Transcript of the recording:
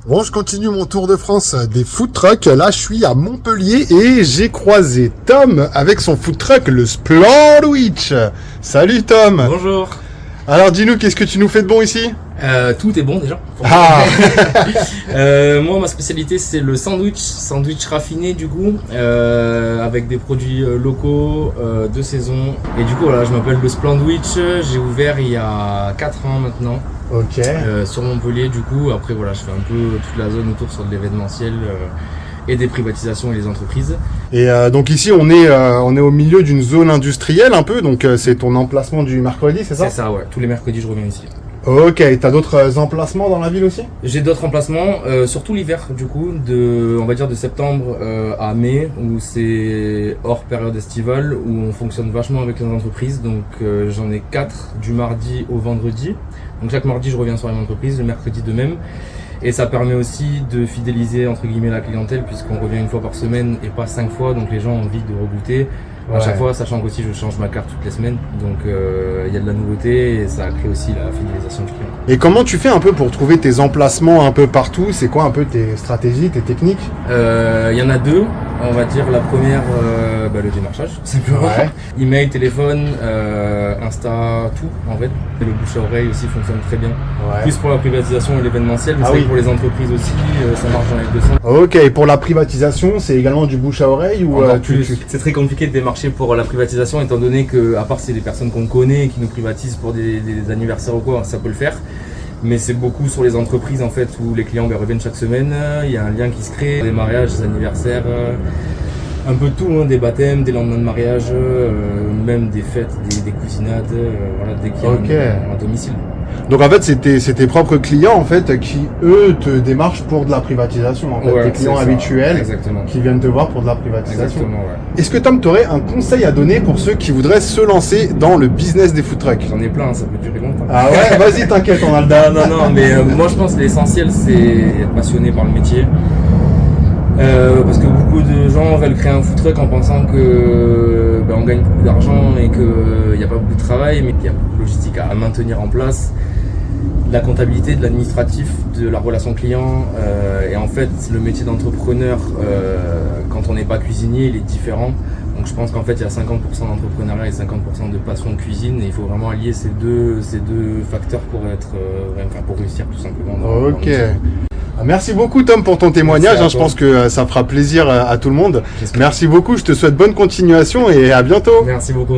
Bon, je continue mon tour de France des food trucks. Là, je suis à Montpellier et j'ai croisé Tom avec son food truck, le Splendwich. Salut Tom. Bonjour. Alors dis-nous, qu'est-ce que tu nous fais de bon ici? Tout est bon déjà. Ah. Moi, ma spécialité, c'est le sandwich raffiné du coup, avec des produits locaux, de saison. Et du coup, voilà, je m'appelle le Splendwich. J'ai ouvert il y a 4 ans maintenant. Ok. Sur Montpellier du coup. Après voilà, je fais un peu toute la zone autour sur de l'événementiel et des privatisations et les entreprises. Et donc ici, on est au milieu d'une zone industrielle un peu. Donc c'est ton emplacement du mercredi, c'est ça? C'est ça, ouais. Tous les mercredis, je reviens ici. Ok. Et t'as d'autres emplacements dans la ville aussi? J'ai d'autres emplacements, surtout l'hiver du coup, on va dire de septembre à mai, où c'est hors période estivale, où on fonctionne vachement avec les entreprises. Donc j'en ai 4 du mardi au vendredi. Donc chaque mardi je reviens sur une entreprise, le mercredi de même. Et ça permet aussi de fidéliser entre guillemets la clientèle, puisqu'on revient une fois par semaine et pas 5 fois, donc les gens ont envie de regoûter à chaque fois, sachant qu'aussi je change ma carte toutes les semaines, donc il y a de la nouveauté et ça crée aussi la fidélisation du client. Et comment tu fais un peu pour trouver tes emplacements un peu partout? C'est quoi un peu tes stratégies, tes techniques? Il y en a deux, on va dire la première, le démarchage, simplement. Ouais. Email, téléphone, Insta, tout en fait. Et le bouche à oreille aussi fonctionne très bien. Ouais. Plus pour la privatisation et l'événementiel, mais c'est vrai que pour les entreprises aussi, ça marche dans les deux sens. Ok, et pour la privatisation, c'est également du bouche à oreille ou Encore plus. C'est très compliqué de démarcher pour la privatisation, étant donné que, à part c'est des personnes qu'on connaît et qui nous privatisent pour des anniversaires ou quoi, ça peut le faire. Mais c'est beaucoup sur les entreprises en fait où les clients reviennent chaque semaine, il y a un lien qui se crée, des mariages, des anniversaires, un peu de tout, hein, des baptêmes, des lendemains de mariage, même des fêtes, des cousinades, voilà, dès qu'il y a un domicile. Donc en fait, c'est tes propres clients en fait qui eux te démarchent pour de la privatisation en fait, Ouais, tes clients habituels qui viennent te voir pour de la privatisation. Exactement, ouais. Est-ce que Tom, tu aurais un conseil à donner pour ceux qui voudraient se lancer dans le business des food trucks? J'en ai plein, hein, ça peut durer longtemps. Ah ouais, vas-y, t'inquiète, on a le temps. Non, mais moi je pense que l'essentiel c'est être passionné par le métier. Parce que beaucoup de gens veulent créer un food truck en pensant que on gagne beaucoup d'argent et qu'il n'y a pas beaucoup de travail, mais il y a beaucoup de logistique à maintenir en place, de la comptabilité, de l'administratif, de la relation client. Et en fait, le métier d'entrepreneur, quand on n'est pas cuisinier, il est différent. Donc je pense qu'en fait, il y a 50% d'entrepreneuriat et 50% de passion de cuisine. Et il faut vraiment allier ces deux facteurs pour réussir tout simplement. Ok. Merci beaucoup Tom pour ton témoignage, je pense que ça fera plaisir à tout le monde. Merci beaucoup, je te souhaite bonne continuation et à bientôt. Merci beaucoup.